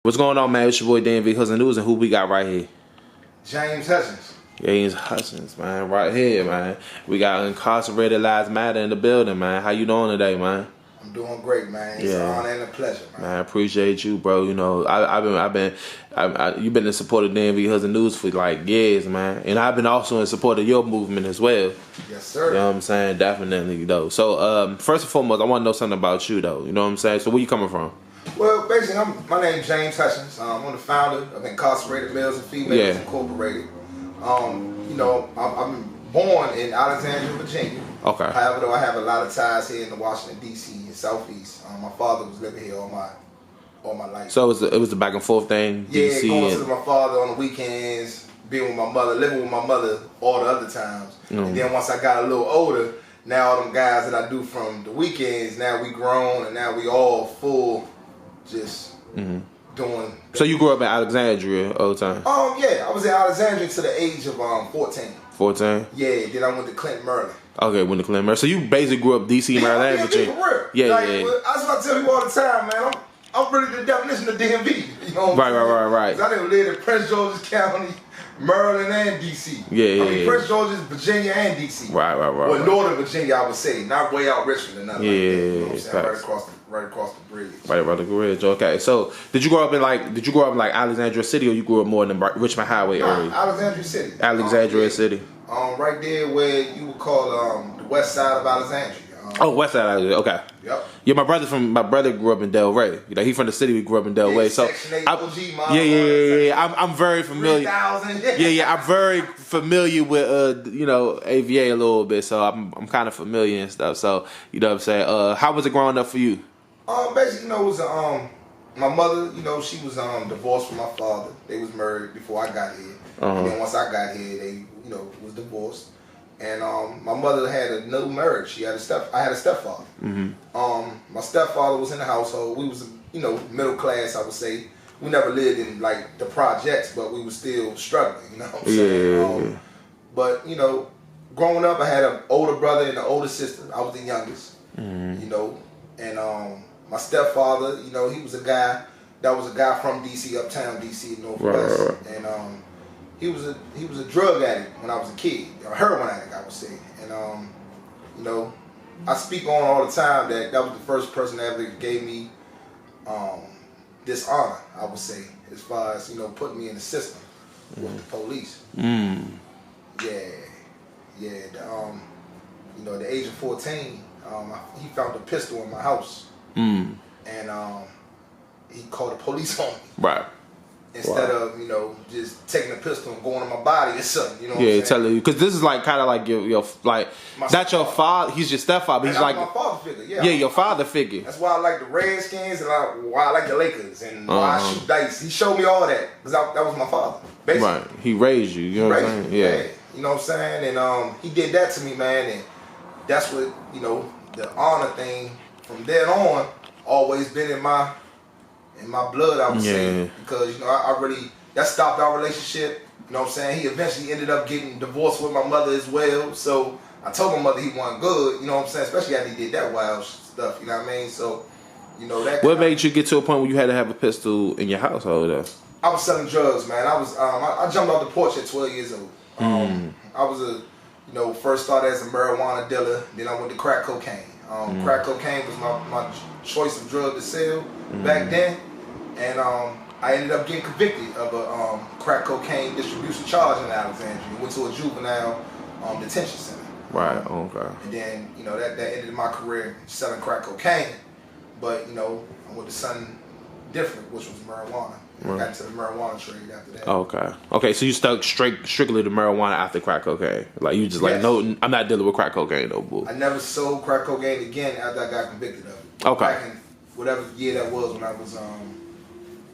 What's going on, man? It's your boy DMV Hustling News, and who we got right here? James Hutchins. James Hutchins, man, right here, man. We got Incarcerated Lives Matter in the building, man. How you doing today, man? I'm doing great, man. It's an honor and a pleasure, man. Man, I appreciate you, bro. You know, you've been in support of DMV Hustling News for like years, man, and I've been also in support of your movement as well. Yes, sir. You know what I'm saying? Definitely, though. So, first and foremost, I want to know something about you, though. You know what I'm saying? So, where you coming from? Well, basically, my name's James Hutchins. I'm the founder of Incarcerated Males and Females Incorporated. You know, I'm born in Alexandria, Virginia. Okay. However, though, I have a lot of ties here in the Washington, D.C. and Southeast. My father was living here all my life. So it was the back and forth thing? Yeah, DC going to my father on the weekends, being with my mother, living with my mother all the other times. And then once I got a little older, now all them guys that I do from the weekends, now we grown and now we all full, just doing. So you grew up in Alexandria all the time? Yeah, I was in Alexandria to the age of 14. 14? Yeah, then I went to Clinton, Maryland. Okay, went to Clinton, Maryland. So you basically grew up DC, Maryland, Virginia. For real. Yeah, like, yeah. That's what I tell people all the time, man. I'm really the definition of DMV. You know what I'm saying? Right. 'Cause I didn't live in Prince George's County, Maryland, and DC. Yeah. I mean, Prince George's, Virginia, and DC. Right. Well, Northern Virginia, I would say, not way out Richmond or nothing like that. You know what I'm saying? Right across the bridge. Right across the bridge. Okay. So did you grow up in like Alexandria City, or you grew up more in the Richmond Highway area? Alexandria City. Alexandria City. Right there where you would call the west side of Alexandria. West side Alexandria. Okay. Yep. Yeah, my brother grew up in Delray. You know, he from the city. We grew up in Delray. So I'm very familiar. 3,000. Yeah. I'm very familiar with AVA a little bit. So I'm kind of familiar and stuff. So you know what I'm saying. How was it growing up for you? Basically, it was my mother. She was divorced from my father. They was married before I got here. And then once I got here, they was divorced. And my mother had a new marriage. I had a stepfather. My stepfather was in the household. We was middle class, I would say. We never lived in like the projects, but we was still struggling. You know what I'm saying? But growing up, I had an older brother and an older sister. I was the youngest. And my stepfather, he was a guy from DC, uptown DC, Northwest, and he was a drug addict when I was a kid, a heroin addict, I would say. And I speak on all the time that was the first person that ever gave me this honor, I would say, as far as putting me in the system with the police. At the age of 14, he found a pistol in my house, and he called the police on me. Right. Instead of just taking a pistol and going on my body or something, you know. What I'm saying? Telling you, because this is like kind of like your like not your father. He's your stepfather. But he's like my father figure. Yeah, your father figure. That's why I like the Redskins and why I like the Lakers and why I shoot dice. He showed me all that because that was my father. Basically. Right. He raised you. You know what I'm saying? Yeah. You know what I'm saying? And he did that to me, man. And that's what the honor thing from then on always been in my blood, I would say, because I really, that stopped our relationship. You know what I'm saying? He eventually ended up getting divorced with my mother as well. So I told my mother he wasn't good. You know what I'm saying? Especially after he did that wild stuff. You know what I mean? So that. What made you get to a point where you had to have a pistol in your household, though? I was selling drugs, man. I was I jumped off the porch at 12 years old. I was first started as a marijuana dealer. Then I went to crack cocaine. Crack cocaine was my choice of drug to sell back then, and I ended up getting convicted of a crack cocaine distribution charge in Alexandria. Went to a juvenile detention center. Right. Okay. And then that ended my career selling crack cocaine, but I went to something different, which was marijuana. I got into the marijuana trade after that. Okay. So you stuck strictly to marijuana after crack cocaine. Like you just like, no, I'm not dealing with crack cocaine no more. I never sold crack cocaine again after I got convicted of it. Okay. Back in whatever year that was, when I was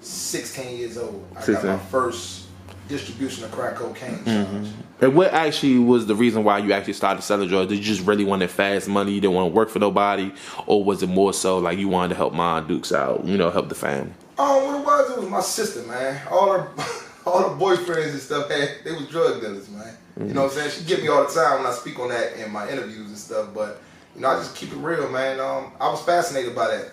16 years old, I got my first distribution of crack cocaine charge. And what actually was the reason why you actually started selling drugs? Did you just really want fast money? You didn't want to work for nobody, or was it more so like you wanted to help Mom Dukes out? Help the family. What it was my sister, man. All her boyfriends and stuff they was drug dealers, man. You know what I'm saying? She get me all the time when I speak on that in my interviews and stuff, but I just keep it real, man. I was fascinated by that.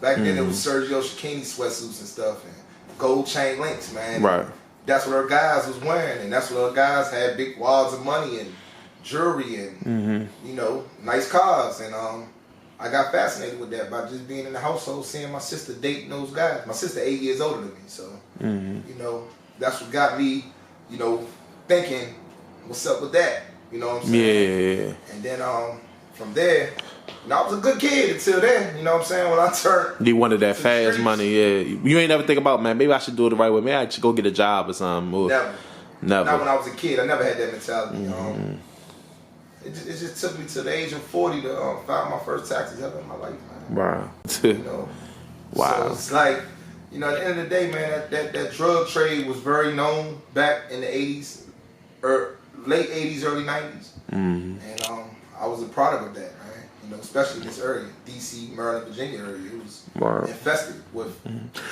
Back then it was Sergio Shakini sweatsuits and stuff, and gold chain links, man. Right. That's what our guys was wearing, and that's what our guys had, big wads of money and jewelry and you know, nice cars. And I got fascinated with that by just being in the household, seeing my sister dating those guys. My sister 8 years older than me, so you know, that's what got me, you know, thinking, what's up with that? You know what I'm saying? Yeah. And then from there, you know, I was a good kid until then. You know what I'm saying? When I turned, You wanted that fast money, yeah. You ain't never think about, man, maybe I should do it the right way. Maybe I should go get a job or something. Or, never. Never. Not when I was a kid. I never had that mentality. It just took me to the age of 40 to file my first taxes ever in my life, man. Wow. You know? Wow. So it's like, you know, at the end of the day, man, that drug trade was very known back in the 80s, or late 80s, early 90s. And I was a product of that, man. You know, especially this area, DC, Maryland, Virginia area. It was infested with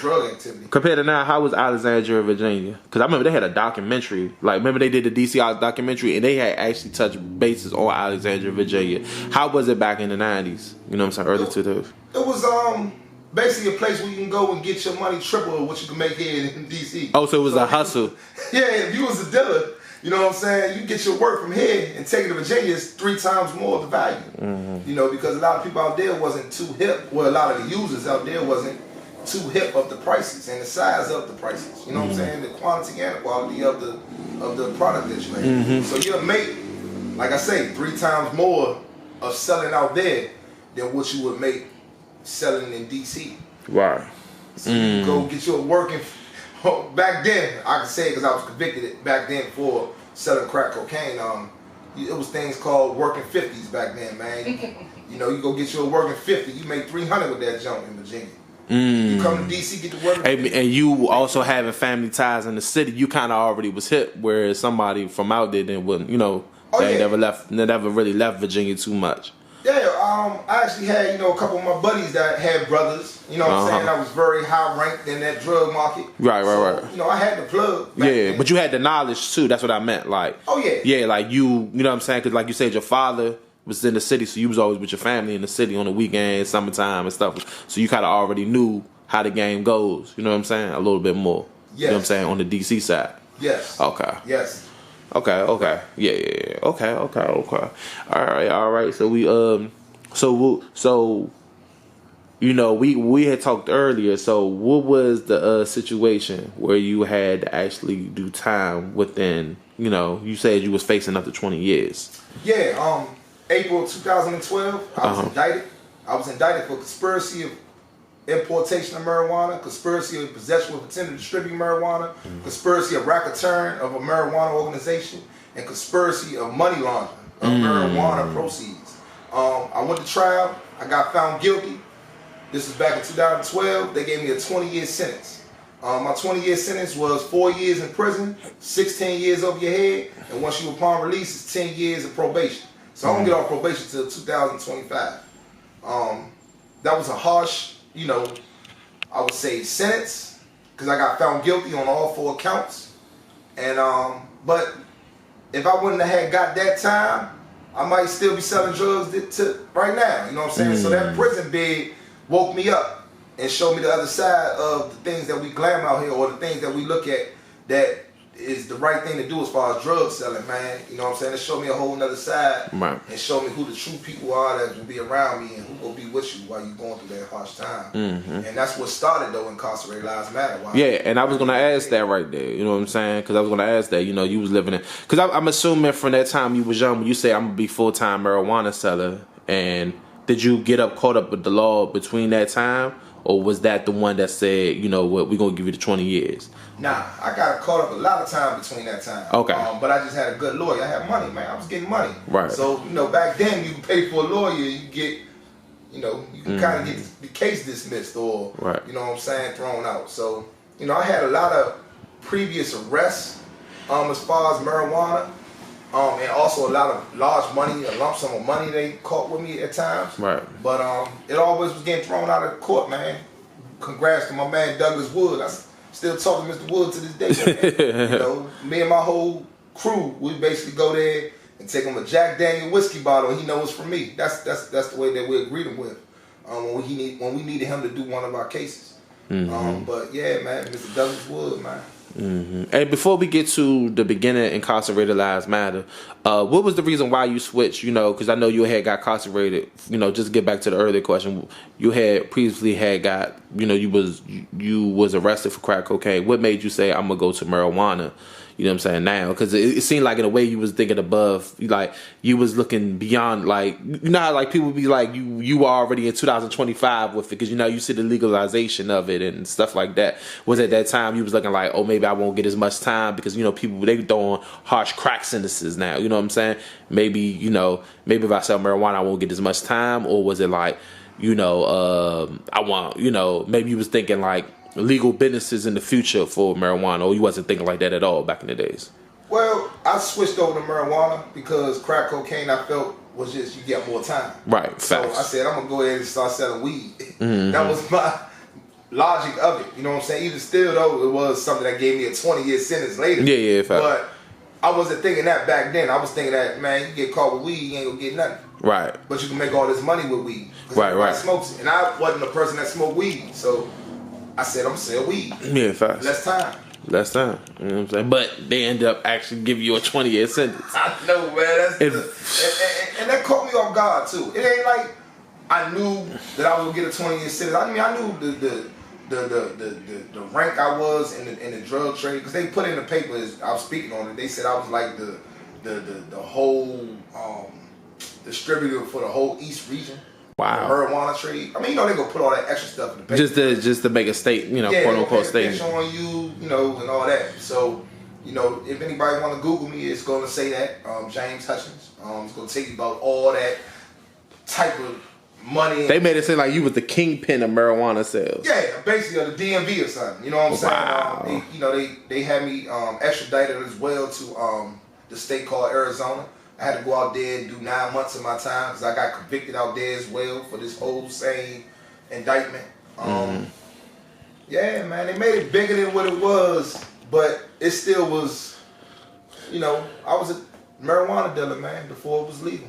drug activity. Compared to now, how was Alexandria, Virginia? Because I remember they had a documentary. Like, remember they did the DC documentary, and they had actually touched bases on Alexandria, Virginia. How was it back in the 90s? You know what I'm saying? Early 2000s. It was basically a place where you can go and get your money triple of what you can make here in DC. Oh, so it was a hustle. Yeah, if you was a dealer, you know what I'm saying, you get your work from here and take it to Virginia, it's 3 times more of the value. You know, because a lot of people out there wasn't too hip. Well, a lot of the users out there wasn't too hip of the prices and the size of the prices. You know what I'm saying? The quantity and the quality of the product that you make. So you'll make, like I say, 3 times more of selling out there than what you would make selling in DC. Right. So you go get your working. Back then, I can say because I was convicted back then for selling crack cocaine. It was things called working 50s back then, man. You know, you go get your working 50, you make 300 with that junk in Virginia. You come to DC, get to work. And you also having family ties in the city, you kind of already was hip, whereas somebody from out there then wouldn't, you know, they never really left Virginia too much. Yeah, I actually had, you know, a couple of my buddies that had brothers, you know what I'm saying, I was very high ranked in that drug market. Right. You know, I had the plug. Yeah, but you had the knowledge too, that's what I meant. Like, oh yeah. Yeah, like you know what I'm saying, because like you said, your father was in the city, so you was always with your family in the city on the weekends, summertime and stuff. So you kind of already knew how the game goes, you know what I'm saying, a little bit more. Yes. You know what I'm saying, on the DC side. Yes. Okay. Yes. Okay. Yeah. Okay. All right. So we so you know, we had talked earlier. So what was the situation where you had to actually do time within? You know, you said you was facing up to 20 years. Yeah. April 2012, I was indicted. I was indicted for conspiracy of importation of marijuana, conspiracy of possession with intent to distribute marijuana, conspiracy of racketeering of a marijuana organization, and conspiracy of money laundering of marijuana proceeds. I went to trial. I got found guilty. This was back in 2012. They gave me a 20-year sentence. My 20-year sentence was 4 years in prison, 16 years over your head, and once you upon release, it's 10 years of probation. So I don't get off probation until 2025. That was a harsh, you know, I would say sentence, because I got found guilty on all 4 counts. And but if I wouldn't have had got that time, I might still be selling drugs right now. You know what I'm saying? So that prison bed woke me up and showed me the other side of the things that we glam out here, or the things that we look at that is the right thing to do as far as drug selling, man. You know what I'm saying? It showed me a whole nother side, right, and showed me who the true people are that will be around me and who will be with you while you're going through that harsh time. And that's what started, though, Incarcerated Lives Matter. Yeah, and I was going to ask that right there. You know what I'm saying? Because I was going to ask that. You know, you was living in... Because I'm assuming from that time you was young, when you say, I'm going to be full-time marijuana seller, and did you get caught up with the law between that time? Or was that the one that said, you know what, we're going to give you the 20 years? Nah, I got caught up a lot of time between that time. Okay. But I just had a good lawyer. I had money, man. I was getting money. Right. So, you know, back then you can pay for a lawyer, you get, you know, you can kind of get the case dismissed or, you know what I'm saying, thrown out. So, you know, I had a lot of previous arrests as far as marijuana. And also a lot of large money, a lump sum of money they caught with me at times. Right. But it always was getting thrown out of court, man. Congrats to my man Douglas Wood. I still talk to Mr. Wood to this day. Man. You know, me and my whole crew, we basically go there and take him a Jack Daniel whiskey bottle, and he knows it's from me. That's the way that we agreed him with. When we needed him to do one of our cases. But yeah, man, Mr. Douglas Wood, man. And before we get to the beginning, Incarcerated Lives Matter, what was the reason why you switched? You know, because I know you had got incarcerated. You know, just to get back to the earlier question, you had previously had got, you know, you was arrested for crack cocaine. What made you say I'm gonna go to marijuana? You know what I'm saying now? Because it seemed like in a way you was thinking above, like you was looking beyond, like, you know how like people be like you are already in 2025 with it because you know you see the legalization of it and stuff like that. Was at that time you was looking like, oh, maybe I won't get as much time because you know people they throwing harsh crack sentences now. You know what I'm saying? Maybe if I sell marijuana I won't get as much time, or was it like, you know, I want, you know, maybe you was thinking like legal businesses in the future for marijuana, or you wasn't thinking like that at all back in the days? Well, I switched over to marijuana because crack cocaine I felt was just you get more time. Right. Facts. So I said I'm gonna go ahead and start selling weed. That was my logic of it. You know what I'm saying? Even still though, it was something that gave me a 20-year sentence later. Yeah. Facts. But I wasn't thinking that back then. I was thinking that, man, you get caught with weed, you ain't gonna get nothing. Right. But you can make all this money with weed. Right. Smokes it. And I wasn't a person that smoked weed, so I said I'm gonna sell weed. Yeah, facts. Less time. You know what I'm saying? But they end up actually giving you a 20-year sentence. I know, man. And that caught me off guard too. It ain't like I knew that I was gonna get a 20-year sentence. I mean, I knew the rank I was in the drug trade, because they put in the papers I was speaking on it. They said I was like the whole distributor for the whole East region. Wow. The marijuana trade. I mean, you know, they gonna put all that extra stuff in the paper. Just to make a state, you know, quote unquote statement. On you, you know, and all that. So, you know, if anybody want to Google me, it's gonna say that James Hutchins. It's gonna tell you about all that type of money. They made it seem like you was the kingpin of marijuana sales. Yeah, basically, or the DMV or something. You know what I'm saying? Wow. They had me extradited as well to the state called Arizona. I had to go out there and do 9 months of my time because I got convicted out there as well for this whole same indictment. Yeah, man, they made it bigger than what it was, but it still was, you know, I was a marijuana dealer, man, before it was legal.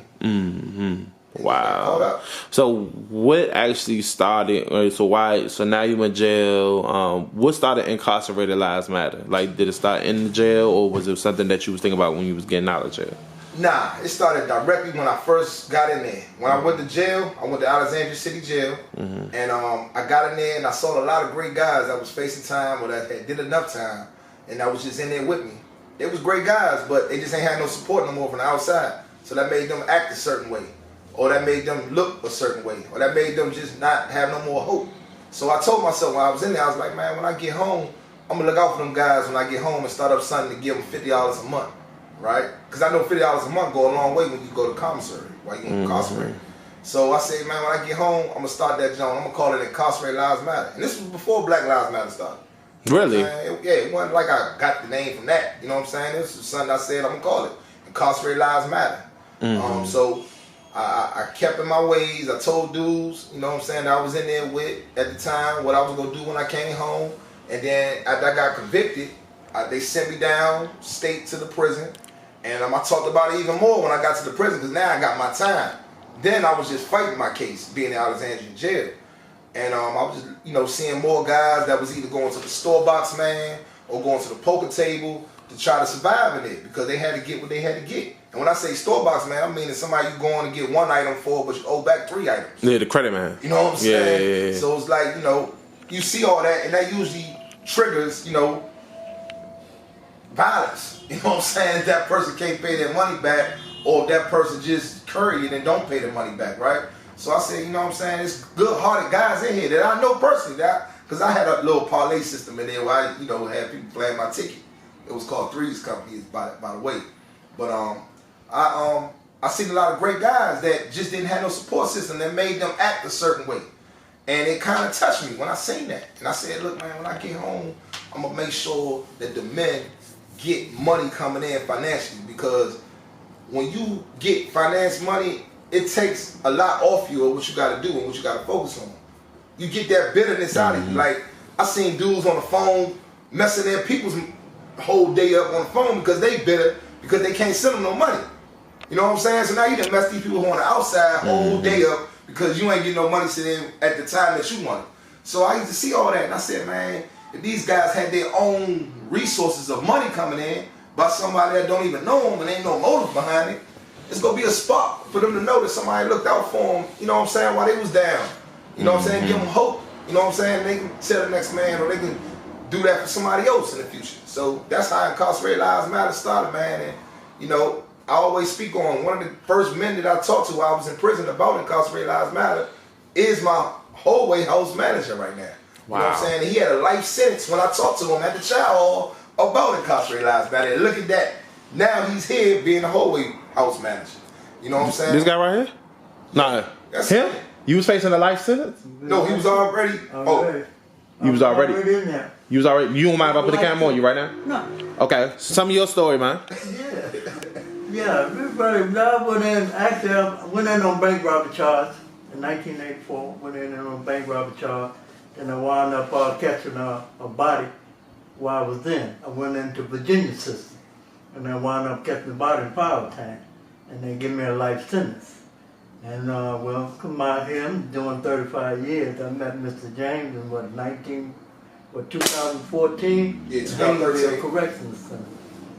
Wow. So what actually started, so now you in jail, what started Incarcerated Lives Matter? Like, did it start in the jail, or was it something that you was thinking about when you was getting out of jail? Nah, it started directly when I first got in there. When I went to jail, I went to Alexandria City Jail, and I got in there and I saw a lot of great guys that was facing time or that had did enough time, and that was just in there with me. They was great guys, but they just ain't had no support no more from the outside. So that made them act a certain way, or that made them look a certain way, or that made them just not have no more hope. So I told myself when I was in there, I was like, man, when I get home, I'm gonna look out for them guys when I get home and start up something to give them $50 a month. Right? Because I know $50 a month go a long way when you go to commissary while you're incarcerated. So I said, man, when I get home, I'm going to start that joint. I'm going to call it Incarcerated Lives Matter. And this was before Black Lives Matter started. Really? It wasn't like I got the name from that. You know what I'm saying? This was something I said I'm going to call it Incarcerated Lives Matter. So I kept in my ways. I told dudes, you know what I'm saying, that I was in there with at the time, what I was going to do when I came home. And then after I got convicted, they sent me down state to the prison. And I talked about it even more when I got to the prison, because now I got my time. Then I was just fighting my case, being in Alexandria jail. And I was just, you know, seeing more guys that was either going to the store box, man, or going to the poker table to try to survive in it, because they had to get what they had to get. And when I say store box, man, I mean it's somebody you going to get one item for, but you owe back 3 items. Yeah, the credit man. You know what I'm saying? Yeah. So it's like, you know, you see all that, and that usually triggers, you know, violence. You know what I'm saying? If that person can't pay their money back, or if that person just curry it and don't pay their money back, right? So I said, you know what I'm saying? There's good-hearted guys in here that I know personally, because I had a little parlay system in there where I, you know, had people playing my ticket. It was called Threes Company, by the way. But I seen a lot of great guys that just didn't have no support system that made them act a certain way. And it kind of touched me when I seen that. And I said, look, man, when I get home, I'm going to make sure that the men get money coming in financially, because when you get finance money, it takes a lot off you of what you got to do and what you got to focus on. You get that bitterness out of you. Like, I seen dudes on the phone messing their people's whole day up on the phone because they bitter because they can't send them no money. You know what I'm saying? So now you done mess these people on the outside whole day up because you ain't getting no money sitting at the time that you want it. So I used to see all that, and I said, man, if these guys had their own resources of money coming in by somebody that don't even know them and ain't no motive behind it, it's gonna be a spark for them to know that somebody looked out for them, you know what I'm saying, while they was down. You know what I'm saying? Give them hope. You know what I'm saying? They can tell the next man, or they can do that for somebody else in the future. So that's how Incarcerated Lives Matter started, man. And, you know, I always speak on one of the first men that I talked to while I was in prison about Incarcerated Lives Matter is my hallway house manager right now. Wow. You know what I'm saying? He had a life sentence when I talked to him at the child hall about Incarcerated Lives Matter. And look at that. Now he's here being a hallway house manager. You know what I'm saying? This guy right here? Nah. That's him? You was facing a life sentence? No, he was already. Oh. You was already in there. You was already. You don't mind if I put the camera on you right now? No. Okay. Some of your story, man. Yeah, everybody. I went in. Actually, I went in on bank robbery charge in 1984. Went in on bank robbery charge, and I wound up catching a body while I was in. I went into Virginia system, and I wound up catching a body in power tank, and they give me a life sentence. And well, come out here, I'm doing 35 years. I met Mr. James in 2014? Yeah, 2013. Corrections Center.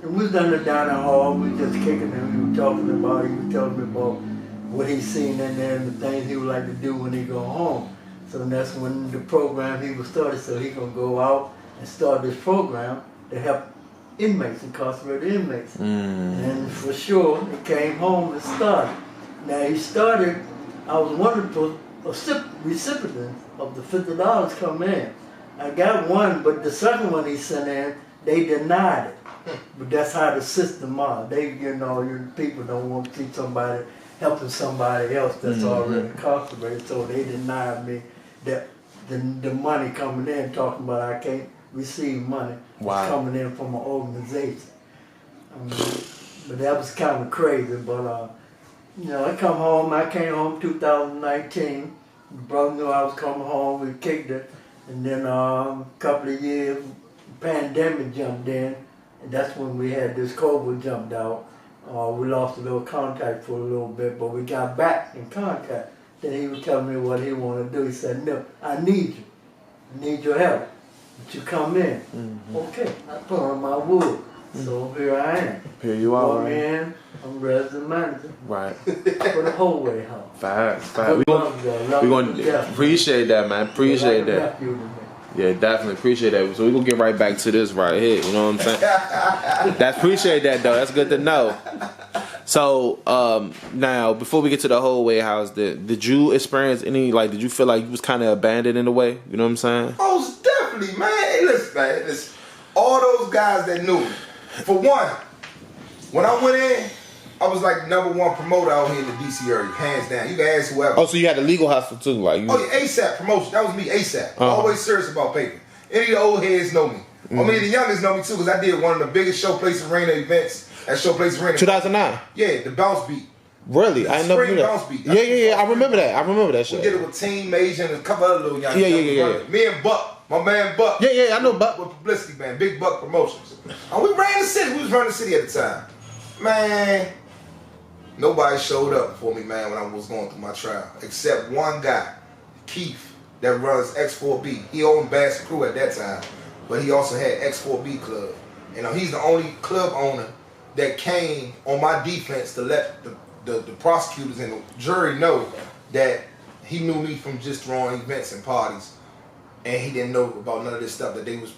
And we was down the dining hall, we just kicking him, he was talking about, he was telling me about what he's seen in there and the things he would like to do when he go home. So that's when the program he was started, so he gonna go out and start this program to help inmates, incarcerated inmates. And for sure, he came home and started. Now he started, I was one of the recipients of the $50 come in. I got one, but the second one he sent in, they denied it. But that's how the system are. They, you know, people don't want to see somebody helping somebody else that's already incarcerated, so they denied me that the money coming in, talking about I can't receive money coming in from an organization. But that was kind of crazy, but you know, I came home 2019. The brother knew I was coming home, we kicked it. And then a couple of years, pandemic jumped in, and that's when we had this COVID jumped out. We lost a little contact for a little bit, but we got back in contact. Then he was telling me what he wanted to do. He said, no, I need you. I need your help. But you come in. Okay, I put on my wood. So here I am. Here you are. Walk in, I'm resident manager. Right. For the whole way house. Facts. We're going to appreciate that, man. Appreciate that. Yeah, definitely appreciate that. So we're going to get right back to this right here. You know what I'm saying? That's appreciate that, though. That's good to know. So, now, before we get to the whole way house, did you experience any, like, did you feel like you was kind of abandoned in a way? You know what I'm saying? Most definitely, man. Hey, listen, man. Listen. All those guys that knew me. For one, when I went in, I was like #1 promoter out here in the DC area, hands down. You can ask whoever. Oh, so you had a legal hustle too, like? Oh yeah, ASAP promotion. That was me, ASAP. Always serious about paper. Any of the old heads know me. I mean, the youngest know me too, because I did one of the biggest Showplace Arena events at Showplace Arena. 2009. Yeah, the Bounce Beat. Really? I never knew that. Bounce Beat. Yeah. I remember that. I remember that shit. We did it with Team Major and a couple other little young. Yeah. Me and Buck. My man Buck. Yeah, I know Buck. With publicity, man. Big Buck Promotions. And we ran the city. We was running the city at the time. Man, nobody showed up for me, man, when I was going through my trial. Except one guy, Keith, that runs X4B. He owned Bass Crew at that time. But he also had X4B Club. You know, he's the only club owner that came on my defense to let the prosecutors and the jury know that he knew me from just throwing events and parties. And he didn't know about none of this stuff that they was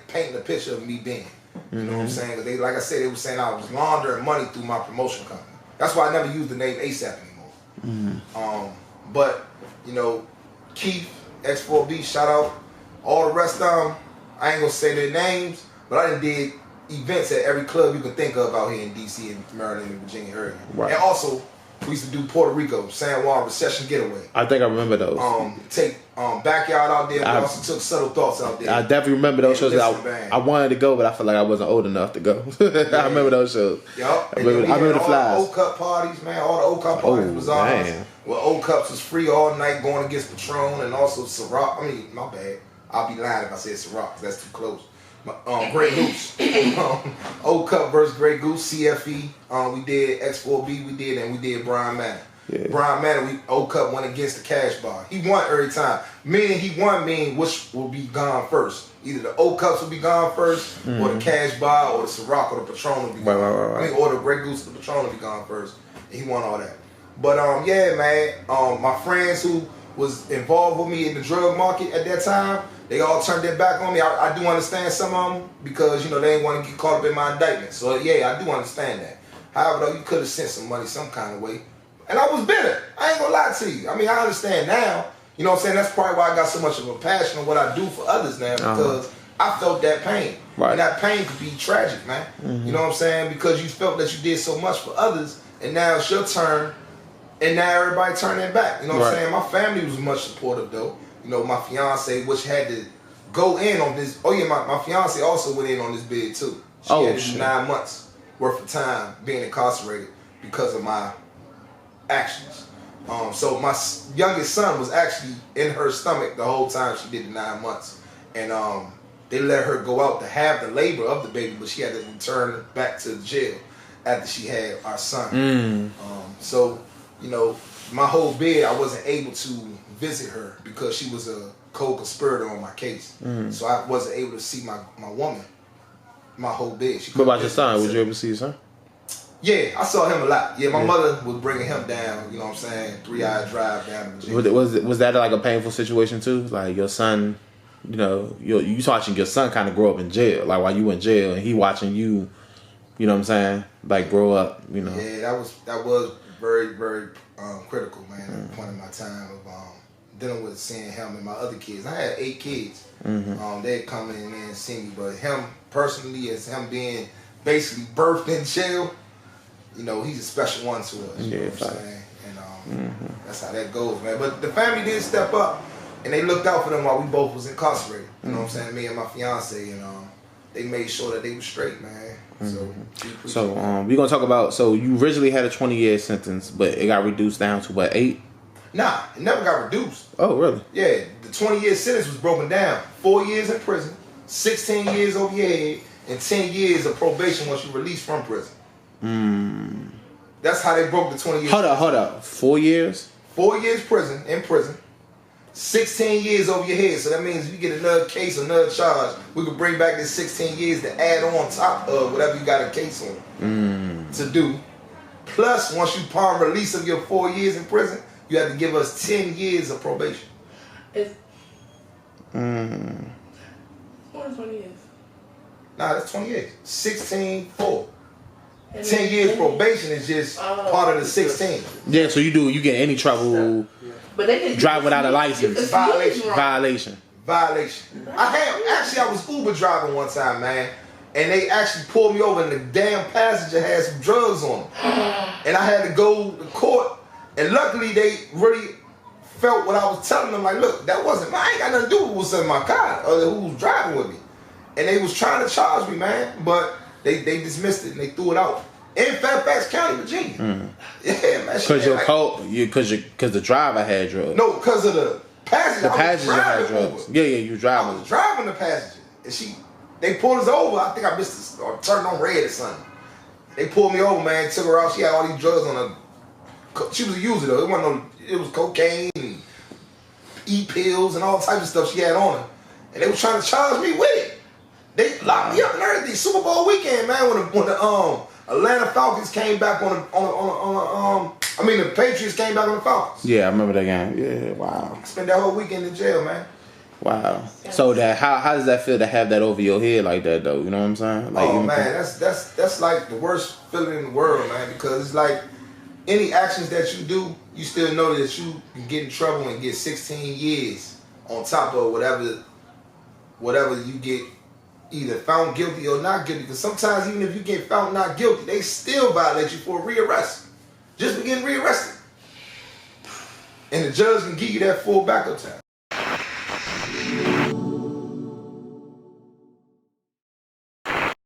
painting a picture of me being. You know what I'm saying? Because they, like I said, they were saying I was laundering money through my promotion company. That's why I never used the name ASAP anymore. But, you know, Keith, X4B, shout out. All the rest of them, I ain't going to say their names, but I done did events at every club you can think of out here in D.C. and Maryland and Virginia area. Right. And also, we used to do Puerto Rico, San Juan Recession Getaway. I think I remember those. Take Backyard out there. We also took Subtle Thoughts out there. I definitely remember those shows. I wanted to go, but I felt like I wasn't old enough to go. I remember those shows. Yup. I remember the flies. All the O-Cup parties, man. All the O-Cup parties was ours. Well, O-Cups was free all night going against Patron and also Ciroc. I mean, my bad. I'll be lying if I said Ciroc because that's too close. Grey Goose. O-Cup versus Grey Goose, CFE. We did X4B, and we did Brian Manor. Yeah. Brian Manor, Old Cup went against the Cash Bar. He won every time. Meaning which will be gone first. Either the Old Cups will be gone first, or the Cash Bar, or the Ciroc, or the Patron will be gone. Right. I mean, or the Grey Goose, or the Patron will be gone first. And he won all that. But yeah, man. My friends who was involved with me in the drug market at that time, they all turned their back on me. I do understand some of them because, you know, they didn't want to get caught up in my indictment. So yeah, I do understand that. However, though, you could have sent some money some kind of way. And I was bitter. I ain't gonna lie to you. I mean, I understand now. You know what I'm saying? That's probably why I got so much of a passion on what I do for others now, because I felt that pain. Right. And that pain could be tragic, man. You know what I'm saying? Because you felt that you did so much for others, and now it's your turn, and now everybody turning their back. You know what I'm saying? My family was much supportive, though. You know, my fiance, which had to go in on this. Oh, yeah, my fiance also went in on this bid, too. She had 9 months worth of time being incarcerated because of my actions. So my youngest son was actually in her stomach the whole time she did the 9 months. And they let her go out to have the labor of the baby, but she had to return back to the jail after she had our son. So, you know, my whole bid, I wasn't able to visit her because she was a co-conspirator on my case. So I wasn't able to see my woman my whole bid. What about your son? Was you able to see your son? Yeah, I saw him a lot. Yeah, my mother was bringing him down, you know what I'm saying, 3-hour drive down to the jail. Was that like a painful situation too? Like your son, you know, you watching your son kind of grow up in jail, like while you in jail, and he watching you, you know what I'm saying, like grow up, you know. Yeah, that was very, very critical, man, at the point in my time of dealing with seeing him and my other kids. I had 8 kids. They'd come in there and see me, but him personally, as him being basically birthed in jail, you know, he's a special one to us. You know what I'm saying? And that's how that goes, man. But the family did step up, and they looked out for them while we both was incarcerated. You know what I'm saying? Me and my fiance, and they made sure that they were straight, man. So we're gonna talk about. So you originally had a 20-year sentence, but it got reduced down to what, 8? Nah, it never got reduced. Oh, really? Yeah, the 20-year sentence was broken down. 4 years in prison, 16 years over your head, and 10 years of probation once you're released from prison. That's how they broke the 20 years. Hold up. 4 years? 4 years in prison. 16 years over your head. So that means if you get another case, another charge, we could bring back this 16 years to add on top of whatever you got a case on to do. Plus, once you palm release of your 4 years in prison, you have to give us 10 years of probation. More than 20 years. Nah, that's 20 years. 16, 4. 10 years probation is just part of the 16. Yeah, so you get any trouble, but they can drive without a license. Violation. I was Uber driving one time, man, and they actually pulled me over, and the damn passenger had some drugs on him, and I had to go to court, and luckily they really felt what I was telling them, like, look, that wasn't mine. I ain't got nothing to do with what's in my car or who was driving with me, and they was trying to charge me, man, but they dismissed it and they threw it out in Fairfax County, Virginia. Yeah, man. Because the driver had drugs. No, because of the passenger. The passenger had drugs. Uber. Yeah, you were driving. I was driving the passenger, and they pulled us over. I think I missed or turned on red or something. They pulled me over, man. Took her out. She had all these drugs on her. She was a user though. It was cocaine, and E-pills, and all types of stuff she had on her, and they were trying to charge me with it. They locked me up and everything. Super Bowl weekend, man. When the Atlanta Falcons came back the Patriots came back on the Falcons. Yeah, I remember that game. Yeah, wow. I spent that whole weekend in jail, man. Wow. So how does that feel to have that over your head like that though? You know what I'm saying? Like, man, that's like the worst feeling in the world, man. Because it's like any actions that you do, you still know that you can get in trouble and get 16 years on top of whatever you get. Either found guilty or not guilty, because sometimes even if you get found not guilty, they still violate you for rearrest. Just for getting rearrested. And the judge can give you that full backup time.